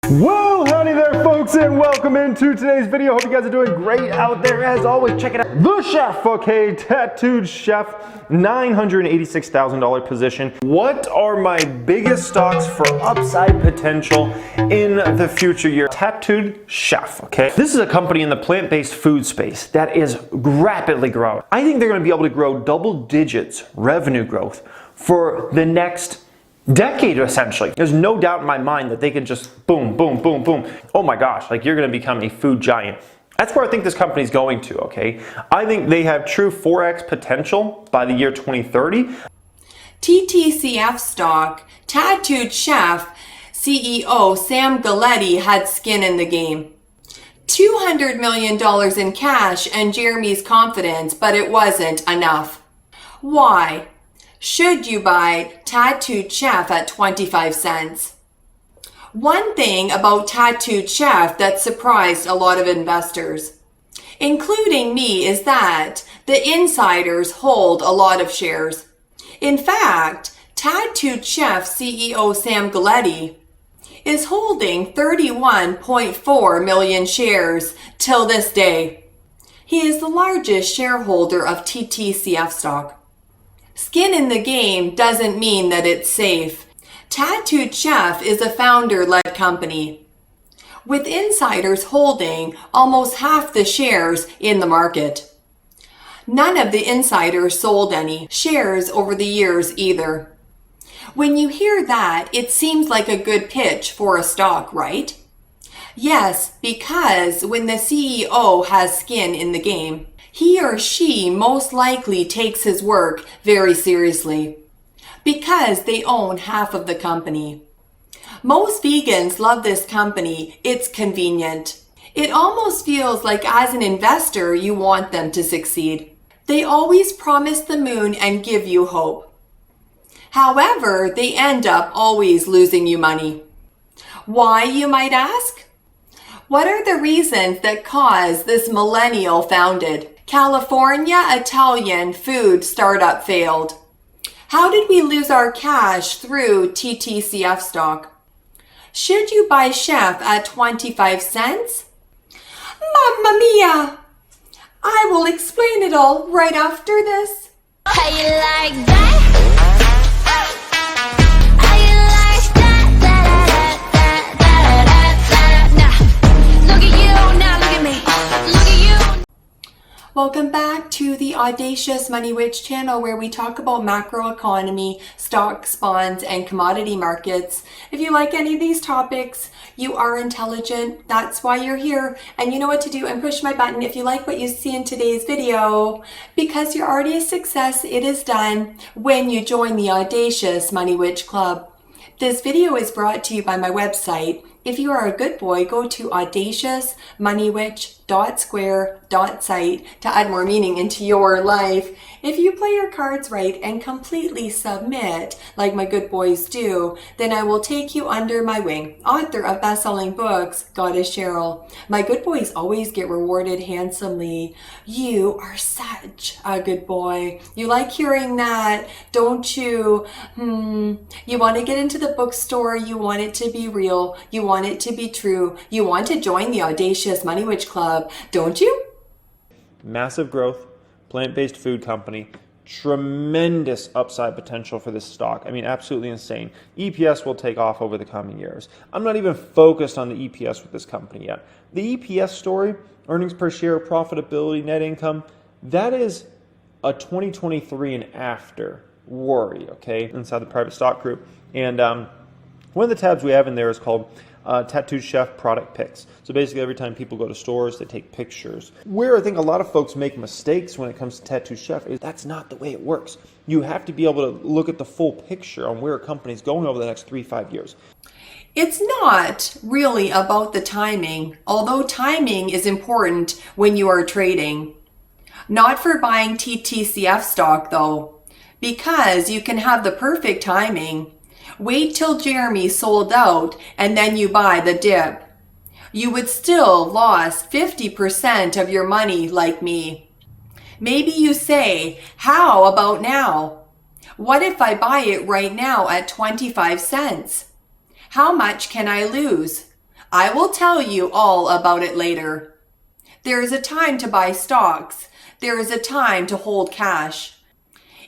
Well, howdy there folks, and welcome into today's video. Hope you guys are doing great out there. As always, check it out. The Chef, okay, Tattooed Chef, $986,000 position. What are my biggest stocks for upside potential in the future year? Tattooed Chef, okay? This is a company in the plant-based food space that is rapidly growing. I think they're gonna be able to grow double digits revenue growth for the next decade, essentially. There's no doubt in my mind that they can just boom, boom, boom, boom. Oh my gosh, like you're gonna become a food giant. That's where I think this company's going to, okay? I think they have true 4x potential by the year 2030. TTCF stock, Tattooed Chef CEO Sam Galletti had skin in the game. $200 million in cash and Jeremy's confidence, but it wasn't enough. Why? Should you buy Tattooed Chef at 25 cents? One thing about Tattooed Chef that surprised a lot of investors, including me, is that the insiders hold a lot of shares. In fact, Tattooed Chef CEO Sam Galletti is holding 31.4 million shares till this day. He is the largest shareholder of TTCF stock. Skin in the game doesn't mean that it's safe. Tattooed Chef is a founder-led company, with insiders holding almost half the shares in the market. None of the insiders sold any shares over the years either. When you hear that, it seems like a good pitch for a stock, right? Yes, because when the CEO has skin in the game, he or she most likely takes his work very seriously because they own half of the company. Most vegans love this company. It's convenient. It almost feels like as an investor, you want them to succeed. They always promise the moon and give you hope. However, they end up always losing you money. Why, you might ask? What are the reasons that caused this millennial founded California Italian food startup failed? How did we lose our cash through TTCF stock? Should you buy Chef at 25 cents? Mamma mia! I will explain it all right after this. How you like that? How you like that? Look at you, now look at me. Look at you. Welcome back to the Audacious Money Witch channel, where we talk about macroeconomy, stocks, bonds, and commodity markets. If you like any of these topics, you are intelligent. That's why you're here. And you know what to do, and push my button if you like what you see in today's video. Because you're already a success, it is done when you join the Audacious Money Witch Club. This video is brought to you by my website. If you are a good boy, go to audaciousmoneywitch.square.site to add more meaning into your life. If you play your cards right and completely submit, like my good boys do, then I will take you under my wing. Author of best-selling books, Goddess Cheryl. My good boys always get rewarded handsomely. You are such a good boy. You like hearing that, don't you? You want to get into the bookstore. You want it to be real. You want it to be true. You want to join the Audacious Money Witch Club, don't you? Massive growth, plant-based food company, tremendous upside potential for this stock. I mean, absolutely insane. EPS will take off over the coming years. I'm not even focused on the EPS with this company yet. The EPS story, earnings per share, profitability, net income, that is a 2023 and after worry, okay, inside the private stock group. And one of the tabs we have in there is called Tattooed Chef product picks. So basically every time people go to stores, they take pictures. Where I think a lot of folks make mistakes when it comes to Tattooed Chef is that's not the way it works. You have to be able to look at the full picture on where a company's going over the next 3-5 years. It's not really about the timing, although timing is important when you are trading. Not for buying TTCF stock though, because you can have the perfect timing. Wait till Jeremy sold out and then you buy the dip. You would still lost 50% of your money like me. Maybe you say, how about now? What if I buy it right now at 25 cents? How much can I lose? I will tell you all about it later. There is a time to buy stocks. There is a time to hold cash.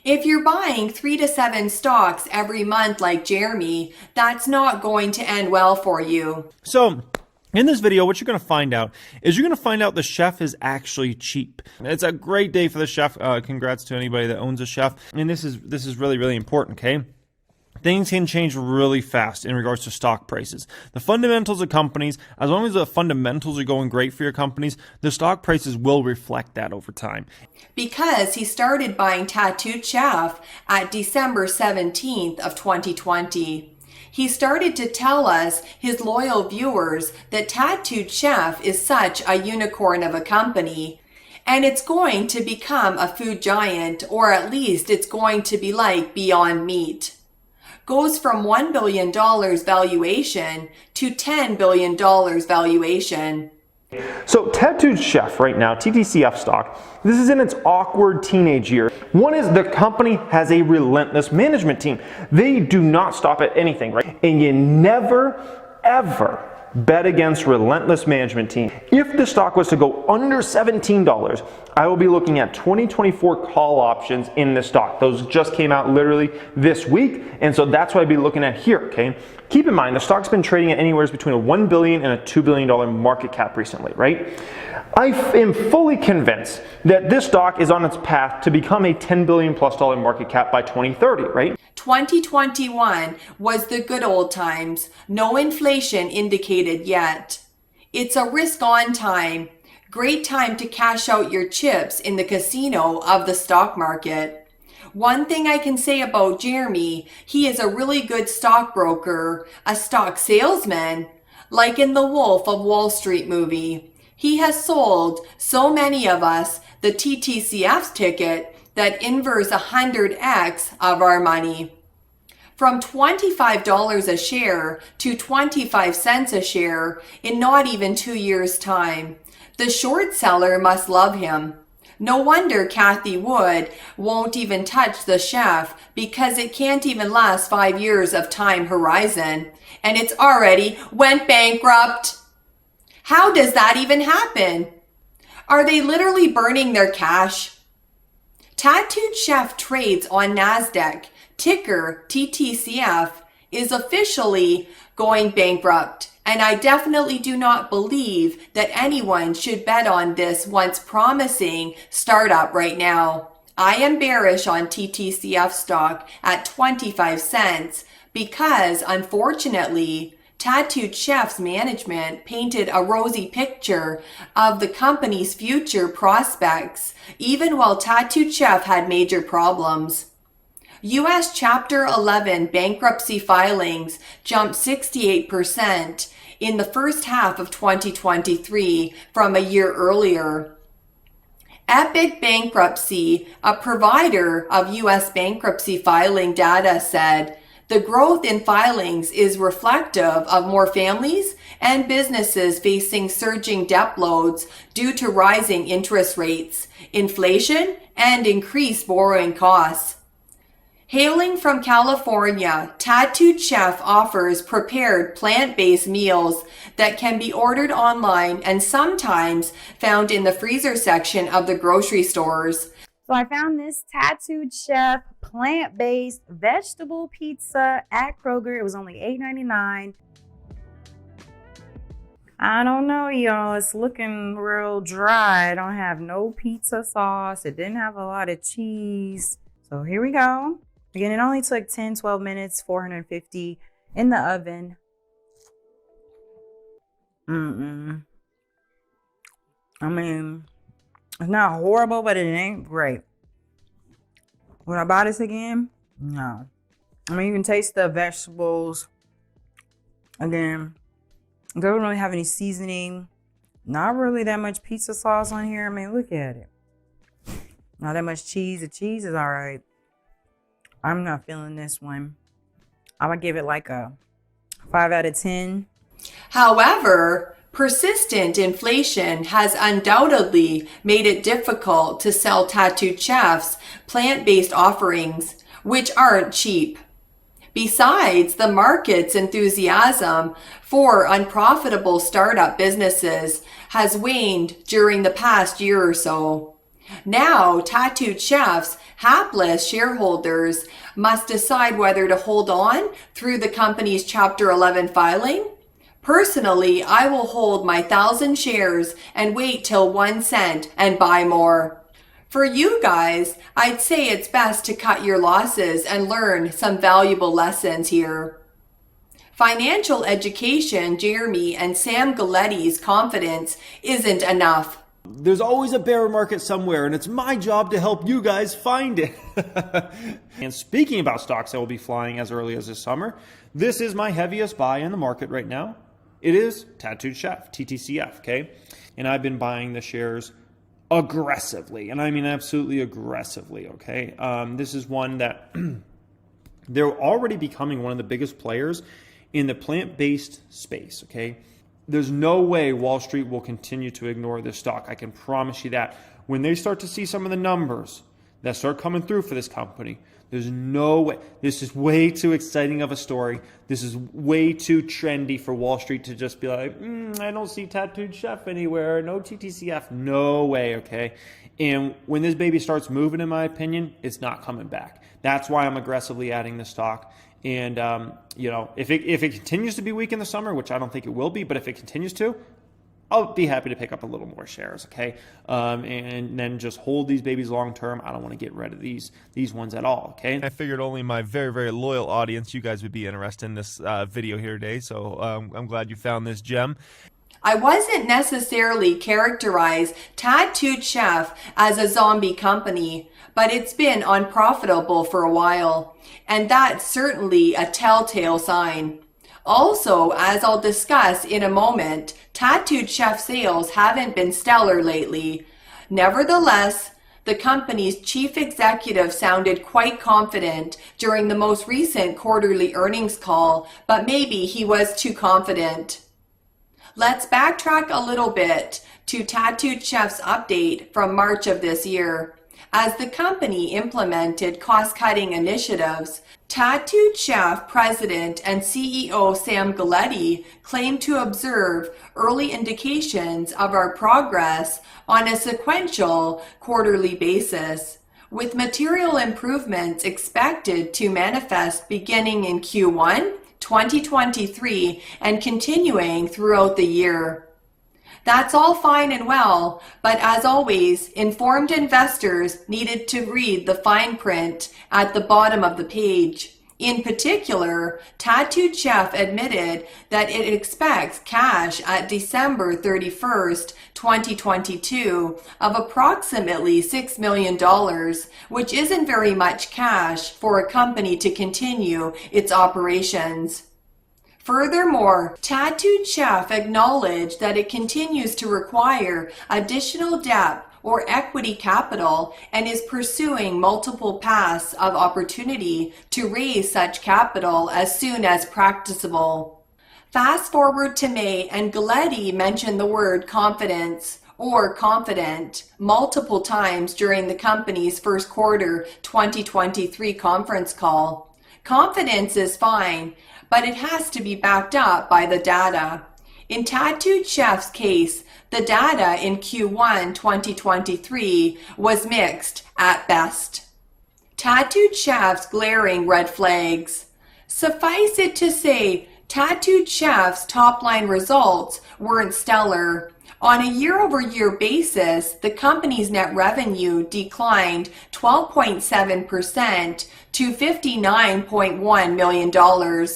If you're buying 3 to 7 stocks every month like Jeremy, that's not going to end well for you. So in this video, what you're going to find out is the chef is actually cheap. It's a great day for the chef. Congrats to anybody that owns a chef. And this is really, really important, okay? Things can change really fast in regards to stock prices. The fundamentals of companies, as long as the fundamentals are going great for your companies, the stock prices will reflect that over time. Because he started buying Tattooed Chef at December 17th of 2020. He started to tell us, his loyal viewers, that Tattooed Chef is such a unicorn of a company. And it's going to become a food giant, or at least it's going to be like Beyond Meat. Goes from $1 billion valuation to $10 billion valuation. So Tattooed Chef right now, TTCF stock, this is in its awkward teenage year. One is the company has a relentless management team. They do not stop at anything, right? And you never, ever bet against relentless management team. If the stock was to go under $17, I will be looking at 2024 call options in the stock. Those just came out literally this week, and so that's what I'd be looking at here, okay? Keep in mind, the stock's been trading at anywhere between a $1 billion and a $2 billion market cap recently, right? I am fully convinced that this stock is on its path to become a $10 billion plus market cap by 2030, right? 2021 was the good old times. No inflation indicated yet. It's a risk-on time. Great time to cash out your chips in the casino of the stock market. One thing I can say about Jeremy, he is a really good stockbroker, a stock salesman, like in the Wolf of Wall Street movie. He has sold so many of us the TTCF ticket that inverts 100x of our money. From $25 a share to 25 cents a share in not even 2 years' time. The short seller must love him. No wonder Kathy Wood won't even touch the chef, because it can't even last 5 years of time horizon, and it's already went bankrupt. How does that even happen? Are they literally burning their cash? Tattooed Chef trades on NASDAQ, ticker TTCF, is officially going bankrupt. And I definitely do not believe that anyone should bet on this once promising startup right now. I am bearish on TTCF stock at 25 cents because, unfortunately, Tattooed Chef's management painted a rosy picture of the company's future prospects, even while Tattooed Chef had major problems. U.S. Chapter 11 bankruptcy filings jumped 68% in the first half of 2023 from a year earlier. Epic Bankruptcy, a provider of U.S. bankruptcy filing data, said the growth in filings is reflective of more families and businesses facing surging debt loads due to rising interest rates, inflation, and increased borrowing costs. Hailing from California, Tattooed Chef offers prepared plant-based meals that can be ordered online and sometimes found in the freezer section of the grocery stores. So I found this Tattooed Chef plant-based vegetable pizza at Kroger. It was only $8.99. I don't know, y'all. It's looking real dry. I don't have no pizza sauce. It didn't have a lot of cheese. So here we go. Again, it only took 10-12 minutes, 450 in the oven. I mean, it's not horrible, but it ain't great. Would I buy this again? No. I mean, you can taste the vegetables. Again, it doesn't really have any seasoning. Not really that much pizza sauce on here. I mean, look at it. Not that much cheese. The cheese is all right. I'm not feeling this one. I'm going to give it like a 5 out of 10. However, persistent inflation has undoubtedly made it difficult to sell Tattooed Chef's plant-based offerings, which aren't cheap. Besides, the market's enthusiasm for unprofitable startup businesses has waned during the past year or so. Now, Tattooed Chef's hapless shareholders must decide whether to hold on through the company's Chapter 11 filing. Personally, I will hold my 1,000 shares and wait till 1 cent and buy more. For you guys, I'd say it's best to cut your losses and learn some valuable lessons here. Financial education, Jeremy and Sam Galetti's confidence isn't enough. There's always a bear market somewhere, and it's my job to help you guys find it. And speaking about stocks that will be flying as early as this summer, this is my heaviest buy in the market right now. It is Tattooed Chef, TTCF, okay? And I've been buying the shares aggressively, and I mean absolutely aggressively, okay? This is one that they're already becoming one of the biggest players in the plant-based space, okay? There's no way Wall Street will continue to ignore this stock. I can promise you that. When they start to see some of the numbers that start coming through for this company, there's no way. This is way too exciting of a story. This is way too trendy for Wall Street to just be like, I don't see Tattooed Chef anywhere. No TTCF. No way, okay? And when this baby starts moving, in my opinion, it's not coming back. That's why I'm aggressively adding the stock. And, if it continues to be weak in the summer, which I don't think it will be, but if it continues to, I'll be happy to pick up a little more shares, okay? And then just hold these babies long term. I don't want to get rid of these ones at all, okay? I figured only my very, very loyal audience, you guys would be interested in this video here today, so I'm glad you found this gem. I wasn't necessarily characterize Tattooed Chef as a zombie company, but it's been unprofitable for a while, and that's certainly a telltale sign. Also, as I'll discuss in a moment, Tattooed Chef sales haven't been stellar lately. Nevertheless, the company's chief executive sounded quite confident during the most recent quarterly earnings call, but maybe he was too confident. Let's backtrack a little bit to Tattooed Chef's update from March of this year. As the company implemented cost-cutting initiatives, Tattooed Chef President and CEO Sam Galetti claimed to observe early indications of our progress on a sequential quarterly basis, with material improvements expected to manifest beginning in Q1 2023 and continuing throughout the year. That's all fine and well, but as always, informed investors needed to read the fine print at the bottom of the page. In particular, Tattooed Chef admitted that it expects cash at December 31st, 2022 of approximately $6 million, which isn't very much cash for a company to continue its operations. Furthermore, Tattooed Chef acknowledged that it continues to require additional debt or equity capital and is pursuing multiple paths of opportunity to raise such capital as soon as practicable. Fast forward to May, and Galetti mentioned the word confidence or confident multiple times during the company's first quarter 2023 conference call. Confidence is fine, but it has to be backed up by the data. In Tattooed Chef's case, the data in Q1 2023 was mixed at best. Tattooed Chef's glaring red flags. Suffice it to say, Tattooed Chef's top-line results weren't stellar. On a year-over-year basis, the company's net revenue declined 12.7% to $59.1 million.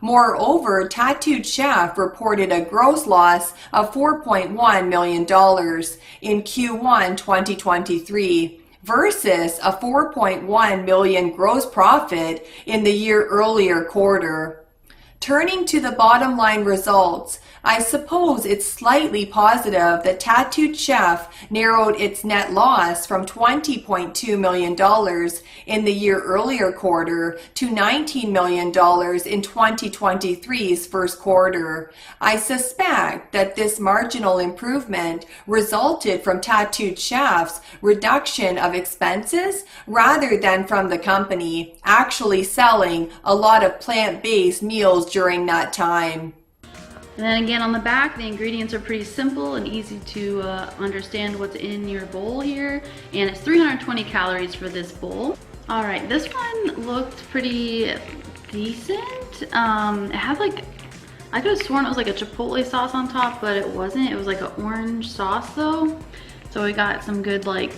Moreover, Tattooed Chef reported a gross loss of $4.1 million in Q1 2023 versus a $4.1 million gross profit in the year earlier quarter. Turning to the bottom line results, I suppose it's slightly positive that Tattooed Chef narrowed its net loss from $20.2 million in the year earlier quarter to $19 million in 2023's first quarter. I suspect that this marginal improvement resulted from Tattooed Chef's reduction of expenses rather than from the company actually selling a lot of plant-based meals during that time. And then again on the back, the ingredients are pretty simple and easy to understand what's in your bowl here. And it's 320 calories for this bowl. All right, this one looked pretty decent. It had like, I could have sworn it was like a chipotle sauce on top, but it wasn't. It was like an orange sauce though. So we got some good like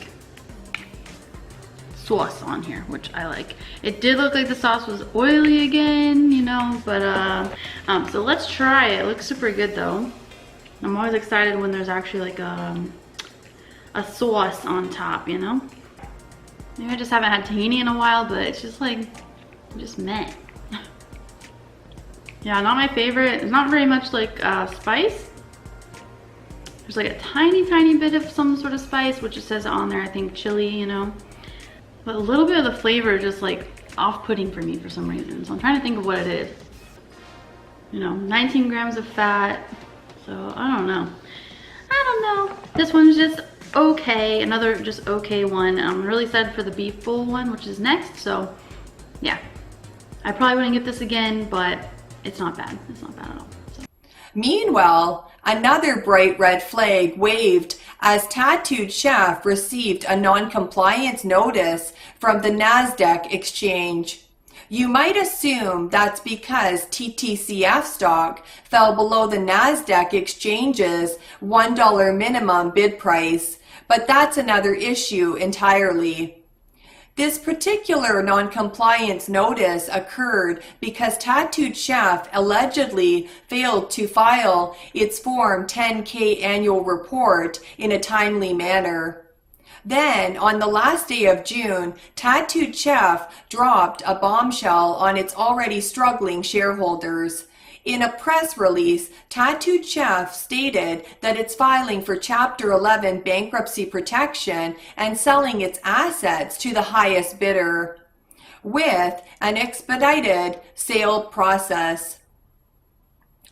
sauce on here, which I like. It did look like the sauce was oily again, you know, but so let's try it. It looks super good though. I'm always excited when there's actually like a sauce on top, you know. Maybe I just haven't had tahini in a while, but it's just like, just meh. Yeah, not my favorite. It's not very much like spice. There's like a tiny bit of some sort of spice, which it says on there, I think chili, you know. But a little bit of the flavor just like off-putting for me for some reason. So I'm trying to think of what it is. You know, 19 grams of fat. So I don't know. This one's just okay. Another just okay one. I'm really excited for the beef bowl one, which is next. So yeah, I probably wouldn't get this again, but it's not bad. It's not bad at all. So. Meanwhile, another bright red flag waved as Tattooed Chef received a non-compliance notice from the NASDAQ exchange. You might assume that's because TTCF stock fell below the NASDAQ exchange's $1 minimum bid price, but that's another issue entirely. This particular non-compliance notice occurred because Tattooed Chef allegedly failed to file its Form 10K annual report in a timely manner. Then, on the last day of June, Tattooed Chef dropped a bombshell on its already struggling shareholders. In a press release, Tattooed Chef stated that it's filing for Chapter 11 bankruptcy protection and selling its assets to the highest bidder with an expedited sale process.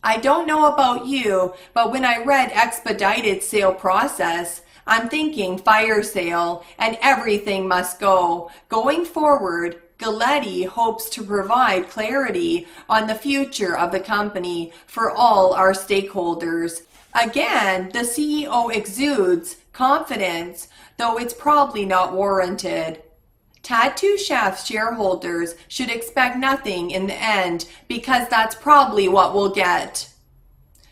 I don't know about you, but when I read expedited sale process, I'm thinking fire sale and everything must go. Going forward, Galetti hopes to provide clarity on the future of the company for all our stakeholders. Again, the CEO exudes confidence, though it's probably not warranted. Tattoo Chef shareholders should expect nothing in the end because that's probably what we'll get.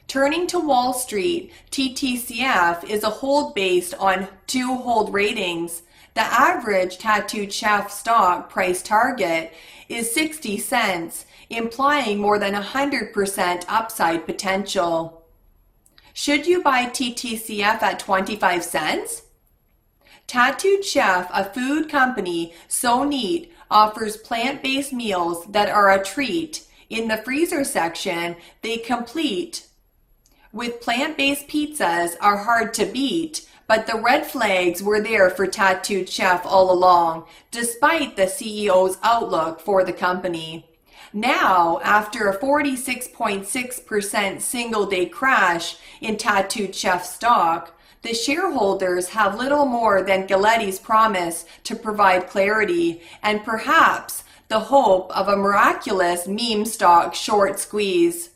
Turning to Wall Street, TTCF is a hold based on 2 hold ratings. The average Tattooed Chef stock price target is 60 cents, implying more than 100% upside potential. Should you buy TTCF at 25 cents? Tattooed Chef, a food company so neat, offers plant-based meals that are a treat. In the freezer section, they complete with plant-based pizzas are hard to beat, but the red flags were there for Tattooed Chef all along, despite the CEO's outlook for the company. Now, after a 46.6% single-day crash in Tattooed Chef stock, the shareholders have little more than Galetti's promise to provide clarity and perhaps the hope of a miraculous meme stock short squeeze.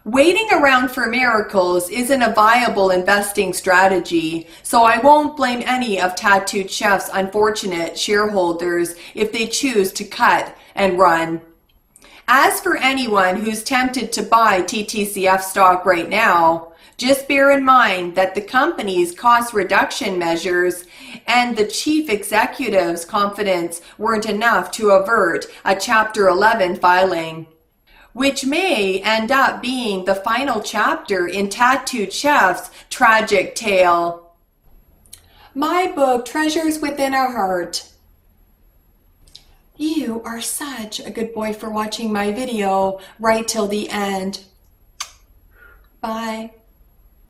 Waiting around for miracles isn't a viable investing strategy, so I won't blame any of Tattooed Chef's unfortunate shareholders if they choose to cut and run. As for anyone who's tempted to buy TTCF stock right now, just bear in mind that the company's cost reduction measures and the chief executive's confidence weren't enough to avert a Chapter 11 filing, which may end up being the final chapter in Tattooed Chef's tragic tale. My book, Treasures Within Our Heart. You are such a good boy for watching my video right till the end. Bye.